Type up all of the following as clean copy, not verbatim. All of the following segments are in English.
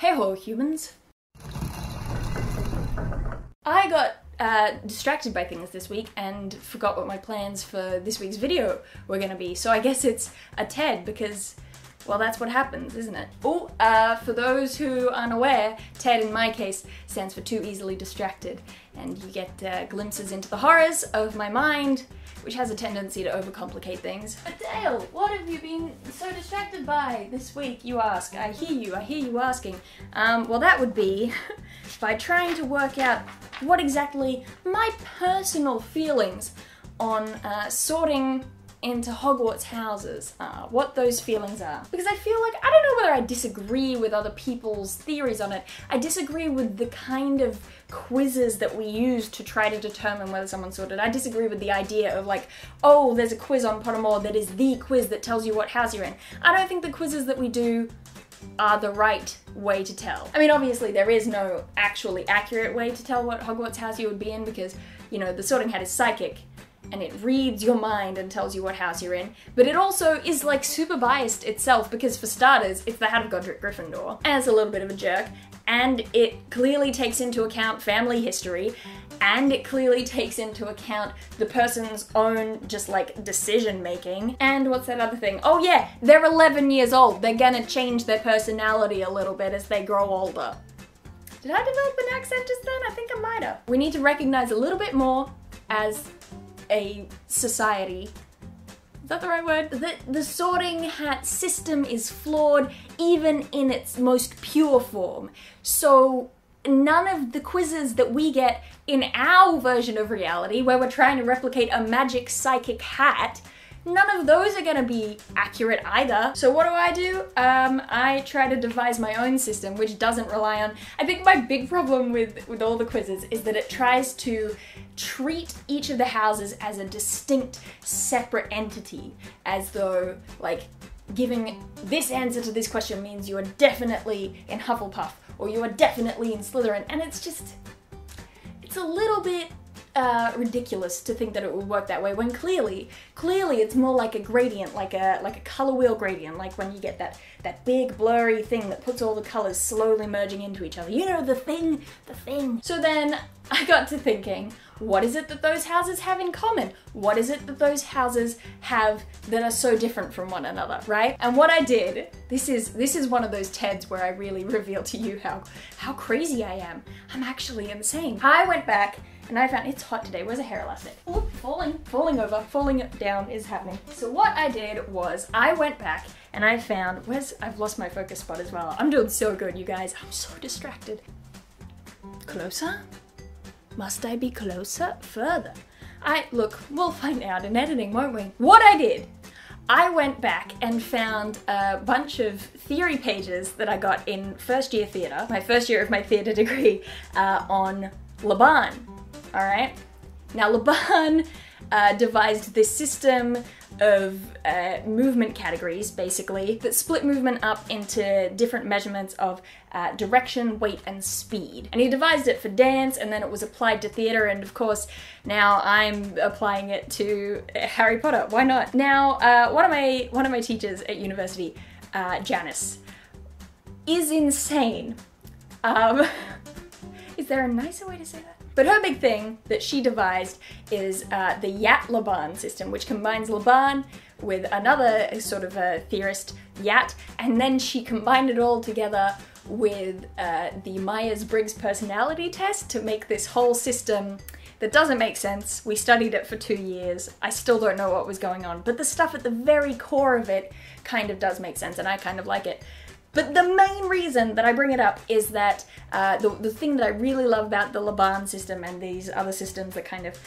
Hey ho, humans. I got distracted by things this week and forgot what my plans for this week's video were gonna be, so I guess it's a TED because, well, that's what happens, isn't it? Oh, for those who aren't aware, TED in my case stands for Too Easily Distracted, and you get glimpses into the horrors of my mind, which has a tendency to overcomplicate things. But Dale, what have you been so distracted by this week, you ask? I hear you asking. Well, that would be by trying to work out what exactly my personal feelings on sorting into Hogwarts houses, what those feelings are. Because I feel like, I don't know whether I disagree with other people's theories on it. I disagree with the kind of quizzes that we use to try to determine whether someone's sorted. I disagree with the idea of like, oh, there's a quiz on Pottermore that is the quiz that tells you what house you're in. I don't think the quizzes that we do are the right way to tell. I mean, obviously there is no actually accurate way to tell what Hogwarts house you would be in because, you know, the Sorting Hat is psychic and it reads your mind and tells you what house you're in, but it also is like super biased itself because for starters, it's the Hat of Godric Gryffindor, and it's a little bit of a jerk, and it clearly takes into account family history, and it clearly takes into account the person's own just like decision making. And what's that other thing? Oh yeah, they're 11 years old. They're gonna change their personality a little bit as they grow older. Did I develop an accent just then? I think I might have. We need to recognize a little bit more as a society. Is that the right word? The Sorting Hat system is flawed even in its most pure form. So none of the quizzes that we get in our version of reality, where we're trying to replicate a magic psychic hat, none of those are gonna be accurate either. So what do? I try to devise my own system, which doesn't rely on... I think my big problem with all the quizzes is that it tries to treat each of the houses as a distinct, separate entity, as though, like, giving this answer to this question means you are definitely in Hufflepuff, or you are definitely in Slytherin, and it's just... it's a little bit ridiculous to think that it would work that way when clearly it's more like a gradient, like a color wheel gradient, like when you get that big blurry thing that puts all the colors slowly merging into each other. You know, the thing. So then I got to thinking, what is it that those houses have in common? What is it that those houses have that are so different from one another, right? And what I did, this is one of those TEDs where I really reveal to you how crazy I am. I'm actually insane. I went back and I found, it's hot today, where's a hair elastic? Oh, falling over, falling down is happening. So what I did was I went back and I found, I've lost my focus spot as well. I'm doing so good, you guys. I'm so distracted. Closer? Must I be closer? Further? Look, we'll find out in editing, won't we? What I did, I went back and found a bunch of theory pages that I got in first year theatre, my first year of my theatre degree, on Laban. Alright? Now Laban devised this system of movement categories, basically, that split movement up into different measurements of direction, weight, and speed. And he devised it for dance, and then it was applied to theatre, and of course, now I'm applying it to Harry Potter. Why not? Now, one of my teachers at university, Janice, is insane. Is there a nicer way to say that? But her big thing that she devised is the Yat-Laban system, which combines Laban with another sort of a theorist, Yat, and then she combined it all together with the Myers-Briggs personality test to make this whole system that doesn't make sense. We studied it for 2 years. I still don't know what was going on, but the stuff at the very core of it kind of does make sense, and I kind of like it. But the main reason that I bring it up is that the thing that I really love about the Laban system and these other systems that kind of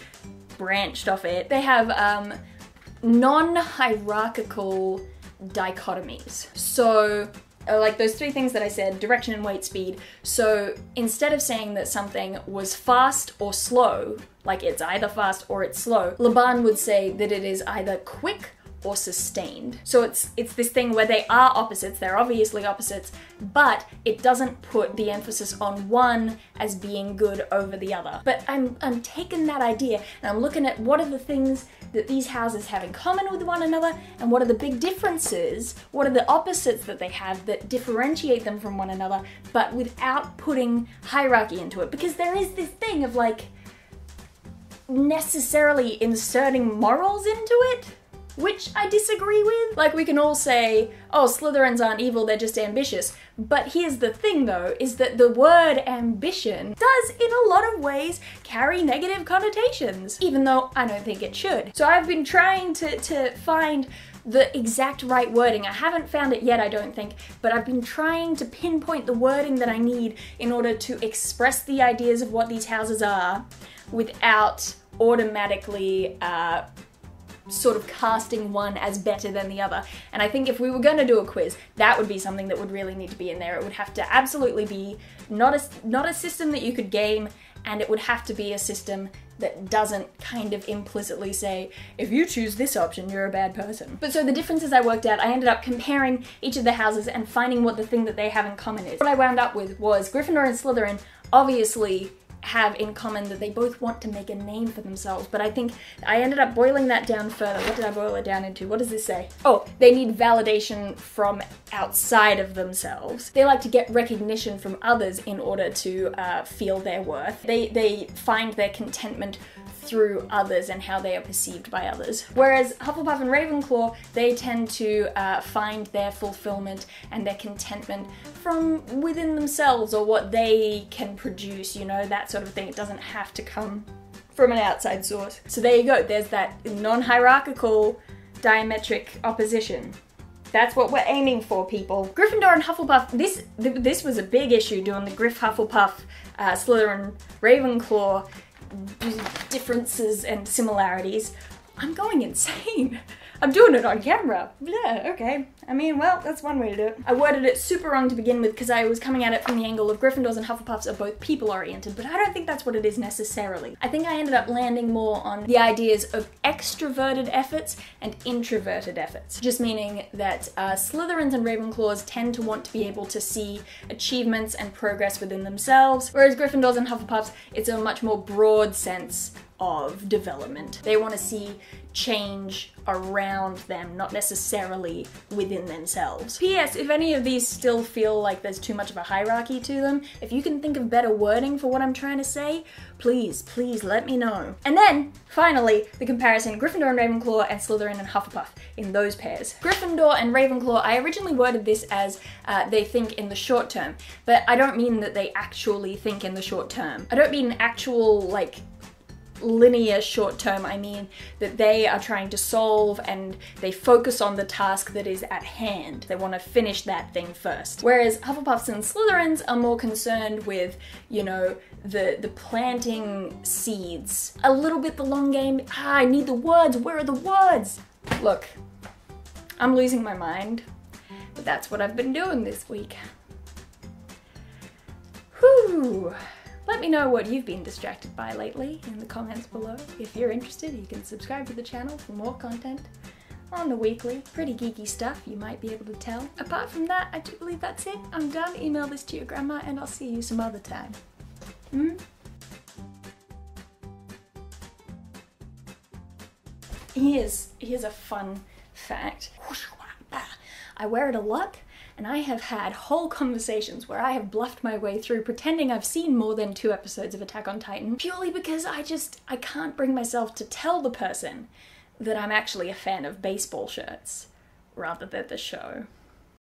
branched off it, they have non-hierarchical dichotomies. So, like those three things that I said, direction and weight, speed. So instead of saying that something was fast or slow, like it's either fast or it's slow, Laban would say that it is either quick or sustained. So it's this thing where they are opposites, they're obviously opposites, but it doesn't put the emphasis on one as being good over the other. But I'm taking that idea and I'm looking at what are the things that these houses have in common with one another, and what are the big differences, what are the opposites that they have that differentiate them from one another, but without putting hierarchy into it. Because there is this thing of like necessarily inserting morals into it, which I disagree with. Like, we can all say, oh, Slytherins aren't evil, they're just ambitious. But here's the thing though, is that the word ambition does in a lot of ways carry negative connotations, even though I don't think it should. So I've been trying to find the exact right wording. I haven't found it yet, I don't think, but I've been trying to pinpoint the wording that I need in order to express the ideas of what these houses are without automatically sort of casting one as better than the other. And I think if we were going to do a quiz, that would be something that would really need to be in there. It would have to absolutely be not a system that you could game, and it would have to be a system that doesn't kind of implicitly say, if you choose this option, you're a bad person. But so the differences I worked out, I ended up comparing each of the houses and finding what the thing that they have in common is. What I wound up with was Gryffindor and Slytherin obviously have in common that they both want to make a name for themselves, but I think I ended up boiling that down further. What did I boil it down into? What does this say? Oh, they need validation from outside of themselves. They like to get recognition from others in order to feel their worth. They find their contentment through others and how they are perceived by others. Whereas Hufflepuff and Ravenclaw, they tend to find their fulfillment and their contentment from within themselves, or what they can produce, you know, that sort of thing. It doesn't have to come from an outside source. So there you go, there's that non-hierarchical diametric opposition. That's what we're aiming for, people. Gryffindor and Hufflepuff, this was a big issue doing the Griff Hufflepuff, Slytherin Ravenclaw differences and similarities. I'm going insane. I'm doing it on camera. Yeah, okay. I mean, well, that's one way to do it. I worded it super wrong to begin with because I was coming at it from the angle of Gryffindors and Hufflepuffs are both people-oriented, but I don't think that's what it is necessarily. I think I ended up landing more on the ideas of extroverted efforts and introverted efforts. Just meaning that Slytherins and Ravenclaws tend to want to be able to see achievements and progress within themselves, whereas Gryffindors and Hufflepuffs, it's a much more broad sense of development. They want to see change around them, not necessarily within themselves. P.S. If any of these still feel like there's too much of a hierarchy to them, if you can think of better wording for what I'm trying to say, please let me know. And then, finally, the comparison Gryffindor and Ravenclaw and Slytherin and Hufflepuff in those pairs. Gryffindor and Ravenclaw, I originally worded this as they think in the short term, but I don't mean that they actually think in the short term. I don't mean actual, like, linear short term. I mean that they are trying to solve and they focus on the task that is at hand. They want to finish that thing first. Whereas Hufflepuffs and Slytherins are more concerned with, you know, the planting seeds. A little bit the long game. I need the words. Where are the words? Look, I'm losing my mind, but that's what I've been doing this week. Whew. Let me know what you've been distracted by lately in the comments below. If you're interested, you can subscribe to the channel for more content on the weekly. Pretty geeky stuff, you might be able to tell. Apart from that, I do believe that's it. I'm done. Email this to your grandma and I'll see you some other time. Here's a fun fact. I wear it a lot, and I have had whole conversations where I have bluffed my way through pretending I've seen more than 2 episodes of Attack on Titan, purely because I can't bring myself to tell the person that I'm actually a fan of baseball shirts rather than the show.